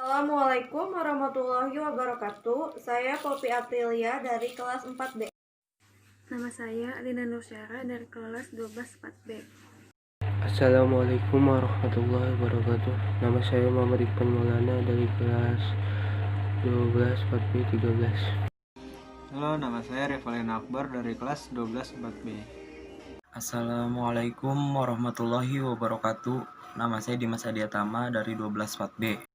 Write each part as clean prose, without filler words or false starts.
Assalamualaikum warahmatullahi wabarakatuh. Saya Poppy Aprilia dari kelas 4B. Nama saya Alina Nursyara dari kelas 12 4B. Assalamualaikum warahmatullahi wabarakatuh. Nama saya Muhammad Iqbal Maulana dari kelas 12 4B 13. Halo, nama saya Revalin Akbar dari kelas 12 4B. Assalamualaikum warahmatullahi wabarakatuh. Nama saya Dimas Adiatama dari 12 4B.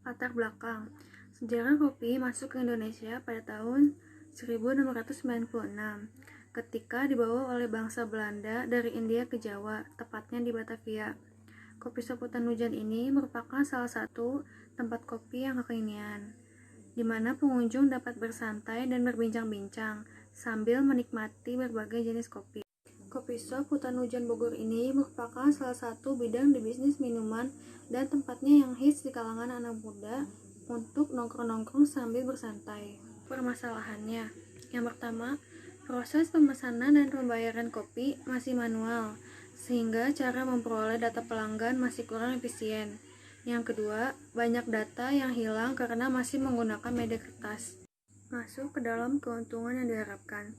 Latar belakang. Sejarah kopi masuk ke Indonesia pada tahun 1696 ketika dibawa oleh bangsa Belanda dari India ke Jawa, tepatnya di Batavia. Kopi shop Hutan Hujan ini merupakan salah satu tempat kopi yang kekinian, di mana pengunjung dapat bersantai dan berbincang-bincang sambil menikmati berbagai jenis kopi. Kopi shop Hutan Hujan Bogor ini merupakan salah satu bidang di bisnis minuman dan tempatnya yang hits di kalangan anak muda untuk nongkrong-nongkrong sambil bersantai. Permasalahannya, yang pertama, proses pemesanan dan pembayaran kopi masih manual, sehingga cara memperoleh data pelanggan masih kurang efisien. Yang kedua, banyak data yang hilang karena masih menggunakan media kertas. Masuk ke dalam keuntungan yang diharapkan.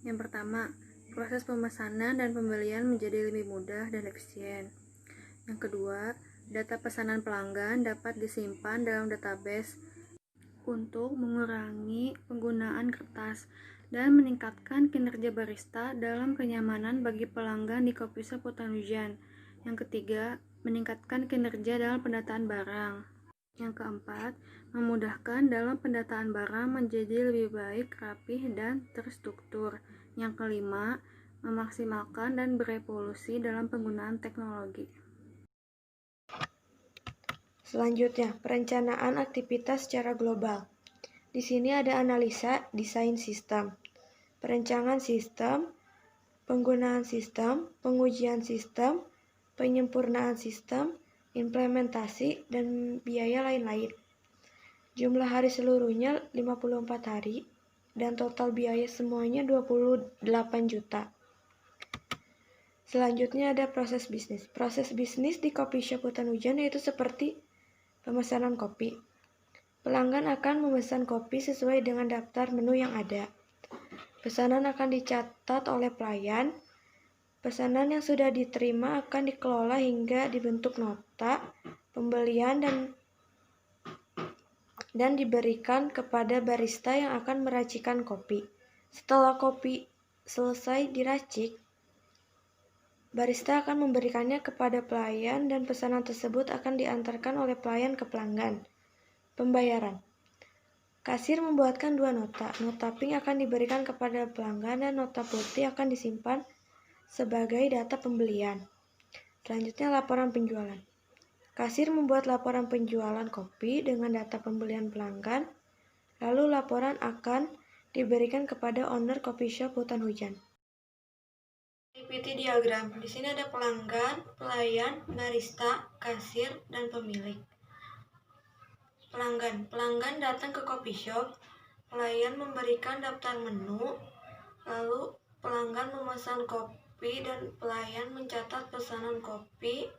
Yang pertama, proses pemesanan dan pembelian menjadi lebih mudah dan efisien. Yang kedua, data pesanan pelanggan dapat disimpan dalam database untuk mengurangi penggunaan kertas dan meningkatkan kinerja barista dalam kenyamanan bagi pelanggan di kopi shop Hutan Hujan. Yang ketiga, meningkatkan kinerja dalam pendataan barang. Yang keempat, memudahkan dalam pendataan barang menjadi lebih baik, rapih, dan terstruktur. Yang kelima, memaksimalkan dan berevolusi dalam penggunaan teknologi. Selanjutnya, perencanaan aktivitas secara global. Di sini ada analisa desain sistem, perencanaan sistem, penggunaan sistem, pengujian sistem, penyempurnaan sistem, implementasi, dan biaya lain-lain. Jumlah hari seluruhnya 54 hari, dan total biaya semuanya 28 juta. Selanjutnya ada proses bisnis. Proses bisnis di kopi shop Hutan Hujan yaitu seperti pemesanan kopi. Pelanggan akan memesan kopi sesuai dengan daftar menu yang ada. Pesanan akan dicatat oleh pelayan. Pesanan yang sudah diterima akan dikelola hingga dibentuk nota pembelian dan diberikan kepada barista yang akan meracikan kopi. Setelah kopi selesai diracik, barista akan memberikannya kepada pelayan dan pesanan tersebut akan diantarkan oleh pelayan ke pelanggan. Pembayaran. Kasir membuatkan dua nota. Nota pink akan diberikan kepada pelanggan dan nota putih akan disimpan sebagai data pembelian. Selanjutnya laporan penjualan. Kasir membuat laporan penjualan kopi dengan data pembelian pelanggan, lalu laporan akan diberikan kepada owner coffee shop Hutan Hujan. Activity diagram. Di sini ada pelanggan, pelayan, barista, kasir, dan pemilik. Pelanggan datang ke coffee shop, pelayan memberikan daftar menu, lalu pelanggan memesan kopi dan pelayan mencatat pesanan kopi,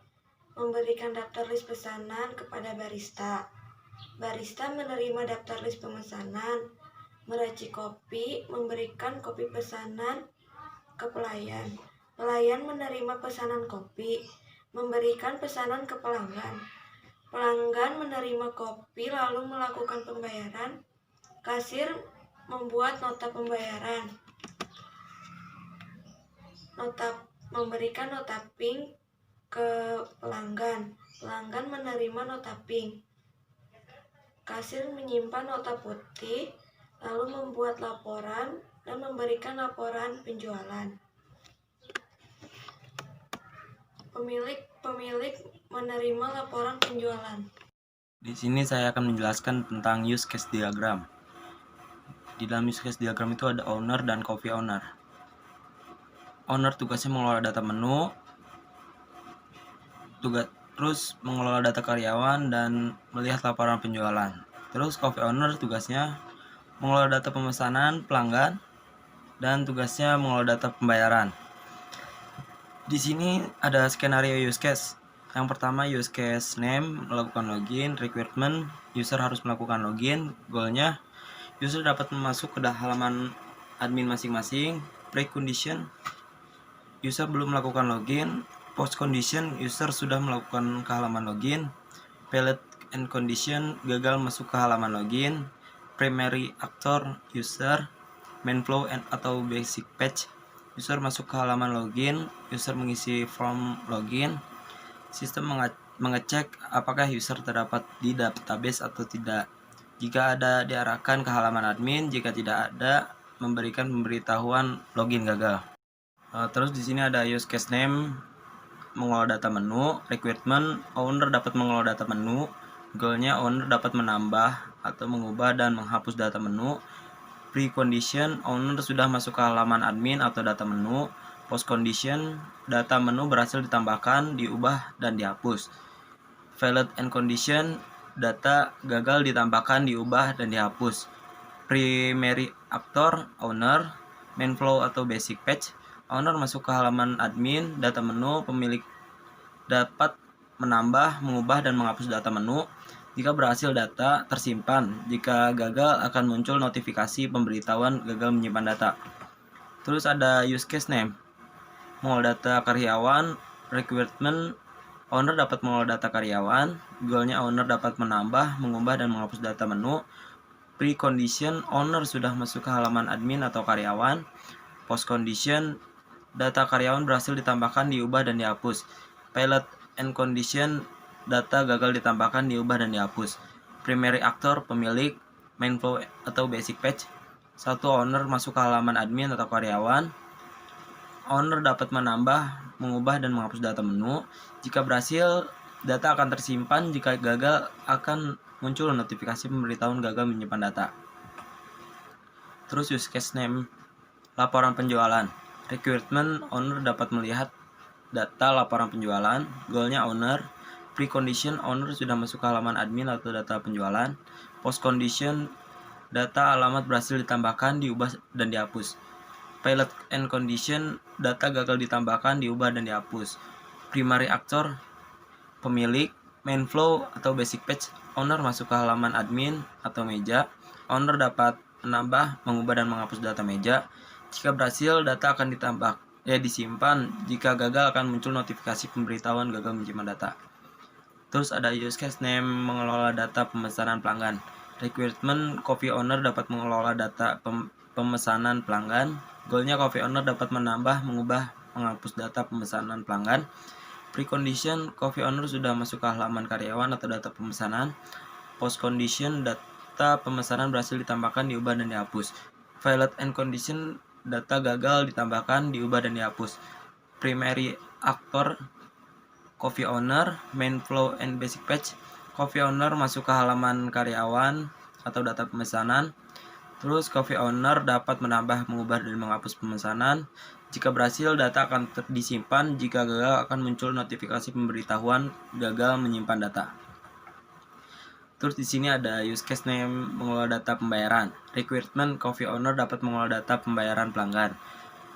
memberikan daftar list pesanan kepada barista. Barista menerima daftar list pemesanan, meracik kopi, memberikan kopi pesanan ke pelayan. Pelayan menerima pesanan kopi, memberikan pesanan ke pelanggan. Pelanggan menerima kopi lalu melakukan pembayaran. Kasir membuat nota pembayaran. Memberikan nota pink ke pelanggan. Pelanggan menerima nota pink. Kasir menyimpan nota putih, lalu membuat laporan dan memberikan laporan penjualan. Pemilik menerima laporan penjualan. Di sini saya akan menjelaskan tentang use case diagram. Di dalam use case diagram itu ada owner dan coffee owner. Owner tugasnya mengelola data menu, terus mengelola data karyawan dan melihat laporan penjualan. Terus coffee owner tugasnya mengelola data pemesanan pelanggan dan tugasnya mengelola data pembayaran. Di sini ada skenario use case. Yang pertama, use case name, melakukan login. Requirement, user harus melakukan login. Goalnya, user dapat masuk ke halaman admin masing-masing. Precondition, user belum melakukan login. Post condition, user sudah melakukan ke halaman login. Pilot and condition, gagal masuk ke halaman login. Primary actor, user. Main flow atau basic page, user masuk ke halaman login. User mengisi form login. Sistem mengecek apakah user terdapat di database atau tidak. Jika ada, diarahkan ke halaman admin. Jika tidak ada, memberikan pemberitahuan login gagal. Terus di sini ada use case name, mengolah data menu. Requirement, owner dapat mengolah data menu. Goalnya, owner dapat menambah atau mengubah dan menghapus data menu. Precondition, owner sudah masuk ke halaman admin atau data menu. Post condition, data menu berhasil ditambahkan, diubah, dan dihapus. Valid and condition, data gagal ditambahkan, diubah, dan dihapus. Primary actor, owner. Main flow atau basic page, owner masuk ke halaman admin, data menu. Pemilik dapat menambah, mengubah, dan menghapus data menu. Jika berhasil, data tersimpan. Jika gagal, akan muncul notifikasi pemberitahuan gagal menyimpan data. Terus ada use case name, mengolah data karyawan. Requirement, owner dapat mengolah data karyawan. Goalnya, owner dapat menambah, mengubah, dan menghapus data menu. Precondition, owner sudah masuk ke halaman admin atau karyawan. Post condition, data karyawan berhasil ditambahkan, diubah, dan dihapus. Pilot and condition, data gagal ditambahkan, diubah, dan dihapus. Primary actor, pemilik. Main flow atau basic page, satu, owner masuk ke halaman admin atau karyawan. Owner dapat menambah, mengubah, dan menghapus data menu. Jika berhasil, data akan tersimpan. Jika gagal, akan muncul notifikasi pemberitahuan gagal menyimpan data. Terus use case name, laporan penjualan. Requirement, owner dapat melihat data laporan penjualan. Goalnya, owner. Precondition, owner sudah masuk ke halaman admin atau data penjualan. Post condition, data alamat berhasil ditambahkan, diubah, dan dihapus. Pilot and condition, data gagal ditambahkan, diubah, dan dihapus. Primary actor, pemilik. Main flow atau basic page, owner masuk ke halaman admin atau meja. Owner dapat menambah, mengubah, dan menghapus data meja. Jika berhasil, data akan disimpan. Jika gagal, akan muncul notifikasi pemberitahuan gagal menyimpan data. Terus ada use case name, mengelola data pemesanan pelanggan. Requirement, coffee owner dapat mengelola data pemesanan pelanggan. Goalnya, coffee owner dapat menambah, mengubah, menghapus data pemesanan pelanggan. Precondition, coffee owner sudah masuk ke halaman karyawan atau data pemesanan. Post condition, data pemesanan berhasil ditambahkan, diubah, dan dihapus. Valid and condition, data gagal ditambahkan, diubah, dan dihapus. Primary actor, coffee owner. Main flow and basic page, coffee owner masuk ke halaman karyawan atau data pemesanan. Terus coffee owner dapat menambah, mengubah, dan menghapus pemesanan. Jika berhasil, data akan disimpan. Jika gagal, akan muncul notifikasi pemberitahuan gagal menyimpan data. Terus di sini ada use case name, mengolah data pembayaran. Requirement, coffee owner dapat mengolah data pembayaran pelanggan.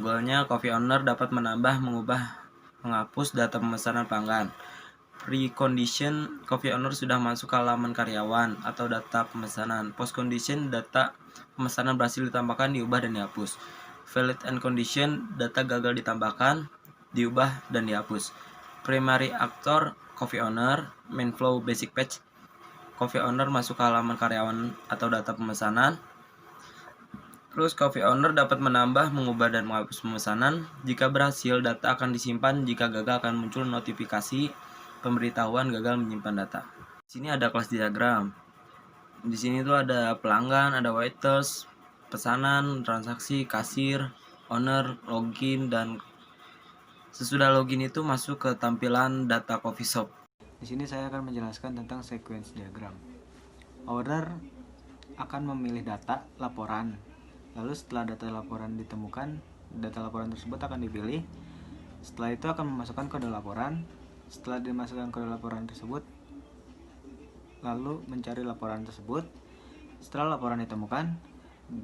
Goalnya, coffee owner dapat menambah, mengubah, menghapus data pemesanan pelanggan. Precondition, coffee owner sudah masuk ke halaman karyawan atau data pemesanan. Post condition, data pemesanan berhasil ditambahkan, diubah, dan dihapus. Valid and condition, data gagal ditambahkan, diubah, dan dihapus. Primary actor, coffee owner. Main flow basic page, coffee owner masuk ke halaman karyawan atau data pemesanan. Terus coffee owner dapat menambah, mengubah, dan menghapus pemesanan. Jika berhasil, data akan disimpan. Jika gagal, akan muncul notifikasi pemberitahuan gagal menyimpan data. Di sini ada kelas diagram. Di sini tuh ada pelanggan, ada waiters, pesanan, transaksi, kasir, owner, login, dan sesudah login itu masuk ke tampilan data coffee shop. Di sini saya akan menjelaskan tentang sequence diagram. Owner akan memilih data laporan. Lalu setelah data laporan ditemukan, data laporan tersebut akan dipilih. Setelah itu akan memasukkan kode laporan. Setelah dimasukkan kode laporan tersebut, lalu mencari laporan tersebut. Setelah laporan ditemukan,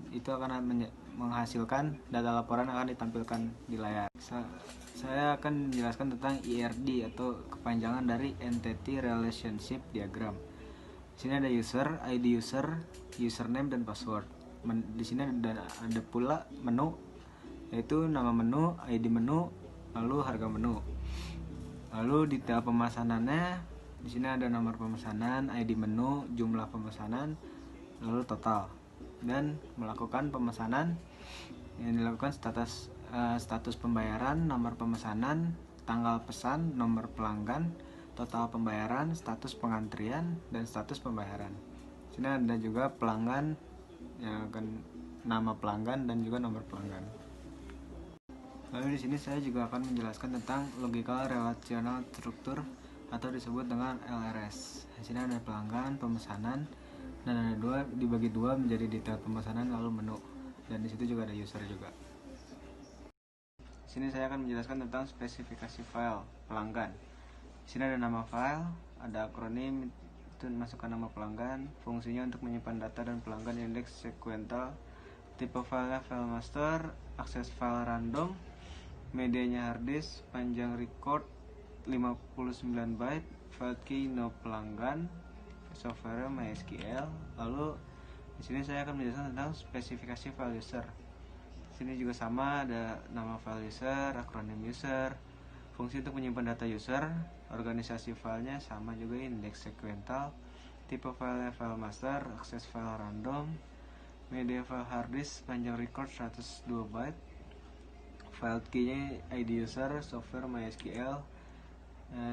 itu akan menghasilkan data laporan akan ditampilkan di layar. saya akan menjelaskan tentang ERD atau kepanjangan dari Entity Relationship Diagram. Di sini ada user, ID user, username dan password. Di sini ada pula menu, yaitu nama menu, ID menu, lalu harga menu. Lalu detail pemesanannya, di sini ada nomor pemesanan, ID menu, jumlah pemesanan, lalu total. Dan melakukan pemesanan yang dilakukan status pembayaran, nomor pemesanan, tanggal pesan, nomor pelanggan, total pembayaran, status pengantrian, dan status pembayaran. Di sini ada juga pelanggan yang akan nama pelanggan dan juga nomor pelanggan. Lalu di sini saya juga akan menjelaskan tentang Logical Relational Structure atau disebut dengan LRS. Di sini ada pelanggan, pemesanan, dan ada dibagi dua menjadi detail pemesanan lalu menu. Dan di situ juga ada user juga. Di sini saya akan menjelaskan tentang spesifikasi file pelanggan. Di sini ada nama file, ada akronim, itu masukkan nama pelanggan, fungsinya untuk menyimpan data dan pelanggan, indeks sequential, tipe filenya file master, akses file random, medianya hard disk, panjang record 59 byte, file key no pelanggan, software MySQL. Lalu di sini saya akan menjelaskan tentang spesifikasi file user. Di sini juga sama, ada nama file user, akronim user, fungsi untuk menyimpan data user, organisasi filenya sama juga, indeks sequential, tipe filenya file master, akses file random, media file hard disk, panjang record 102 byte, file key-nya ID user, software MySQL.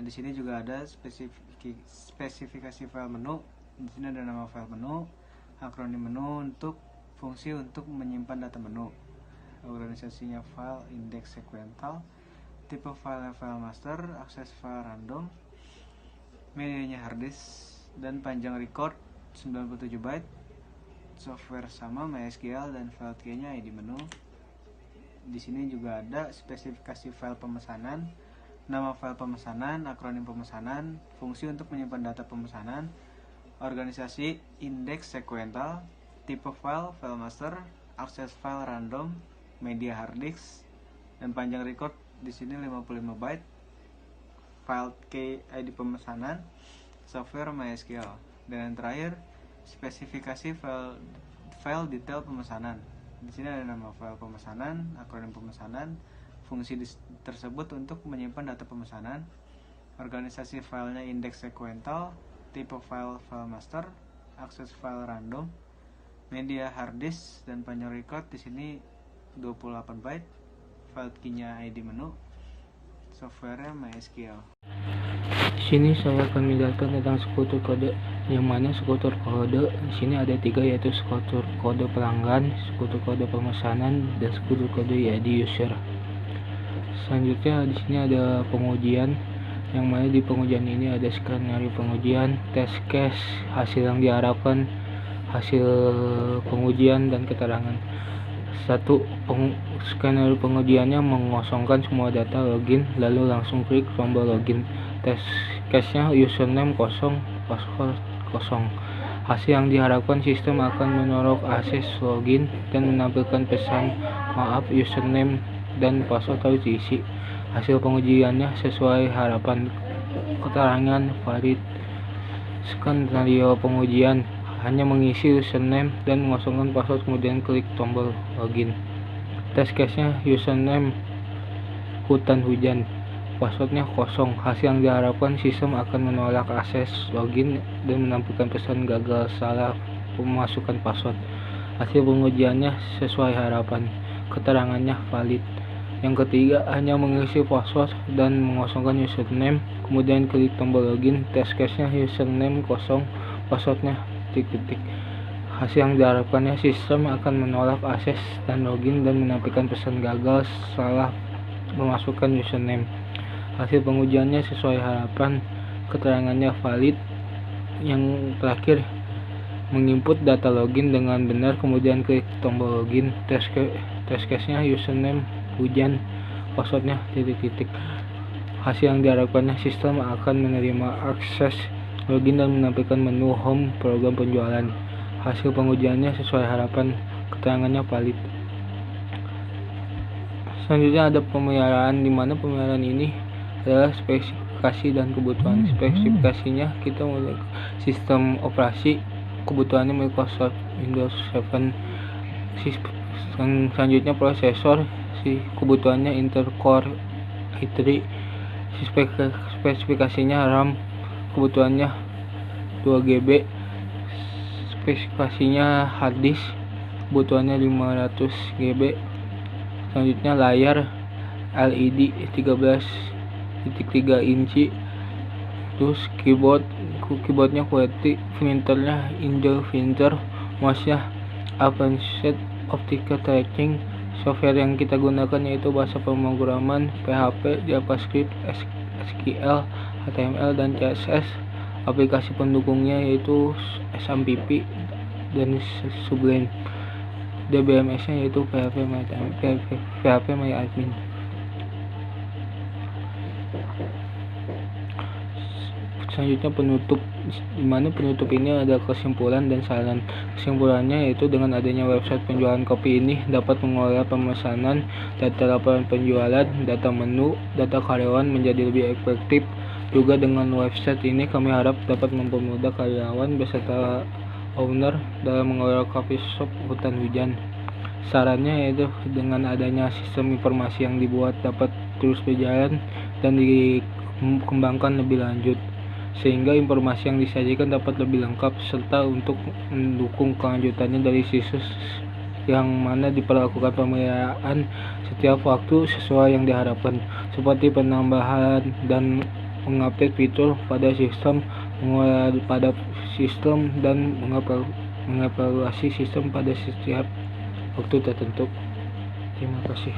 Di sini juga ada spesifikasi file menu. Di sini ada nama file menu, akronim menu, untuk fungsi untuk menyimpan data menu, organisasinya file, indeks sequential, tipe file master, akses file random, medianya hard disk, dan panjang record 97 byte, software sama MySQL, dan file key-nya ID menu. Di sini juga ada spesifikasi file pemesanan, nama file pemesanan, akronim pemesanan, fungsi untuk menyimpan data pemesanan, organisasi, indeks sequential, tipe file master, akses file random, media hard disk, dan panjang record di sini 55 byte, file key ID pemesanan, software MySQL. Dan yang terakhir, spesifikasi file detail pemesanan. Di sini ada nama file pemesanan, akronim pemesanan, fungsi tersebut untuk menyimpan data pemesanan, organisasi filenya indeks sequential, tipe file master, akses file random, media hard disk, dan panjang record di sini 28 byte, file key-nya ID menu, software MySQL. Di sini saya akan menjelaskan tentang struktur kode, yang mana struktur kode di sini ada 3, yaitu struktur kode pelanggan, struktur kode pemesanan, dan struktur kode ID user. Selanjutnya di sini ada pengujian, yang mana di pengujian ini ada skenario pengujian, test case, hasil yang diharapkan, hasil pengujian, dan keterangan. Skenario pengujiannya mengosongkan semua data login, lalu langsung klik tombol login. Test case-nya username kosong, password kosong. Hasil yang diharapkan, sistem akan menorok akses login dan menampilkan pesan maaf, username dan password harus diisi. Hasil pengujiannya sesuai harapan, keterangan valid. Skenario pengujian hanya mengisi username dan mengosongkan password, kemudian klik tombol login. Test case-nya username hutan hujan, passwordnya kosong. Hasil yang diharapkan, sistem akan menolak akses login dan menampilkan pesan gagal salah pemasukan password. Hasil pengujiannya sesuai harapan, keterangannya valid. Yang ketiga, hanya mengisi password dan mengosongkan username, kemudian klik tombol login. Test case-nya username kosong, passwordnya titik. Hasil yang diharapkannya, sistem akan menolak akses dan login dan menampilkan pesan gagal salah memasukkan username. Hasil pengujiannya sesuai harapan, keterangannya valid. Yang terakhir, menginput data login dengan benar, kemudian klik tombol login. Test case-nya username hujan, passwordnya titik. Hasil yang diharapkannya, sistem akan menerima akses login dan menampilkan menu home program penjualan. Hasil pengujiannya sesuai harapan, keterangannya valid. Selanjutnya ada pemeliharaan, di mana pemeliharaan ini adalah spesifikasi dan kebutuhan. Spesifikasinya kita mulai sistem operasi, kebutuhannya Microsoft Windows 7. Selanjutnya prosesor, kebutuhannya Intel Core i3. Spesifikasinya RAM, kebutuhannya 2 GB. Spesifikasinya hard disk, kebutuhannya 500 GB. Selanjutnya layar LED 13.3 inci. Terus keyboardnya QWERTY, printernya Intel Printer, mouse-nya Advanced Optical Tracking. Software yang kita gunakan yaitu bahasa pemrograman PHP, JavaScript, SQL, HTML, dan CSS. Aplikasi pendukungnya yaitu SMPP dan Sublime. DBMS-nya yaitu PHP My Admin. Selanjutnya penutup, di mana penutup ini ada kesimpulan dan saran. Kesimpulannya yaitu dengan adanya website penjualan kopi ini dapat mengelola pemesanan, data laporan penjualan, data menu, data karyawan menjadi lebih efektif. Juga dengan website ini kami harap dapat mempermudah karyawan beserta owner dalam mengelola coffee shop Hutan Hujan. Sarannya yaitu dengan adanya sistem informasi yang dibuat dapat terus berjalan dan dikembangkan lebih lanjut, sehingga informasi yang disajikan dapat lebih lengkap serta untuk mendukung kelanjutannya dari situs yang mana diperlakukan pemeliharaan setiap waktu sesuai yang diharapkan, seperti penambahan dan mengupdate fitur pada sistem, pada sistem, dan mengevaluasi sistem pada setiap waktu tertentu. Terima kasih.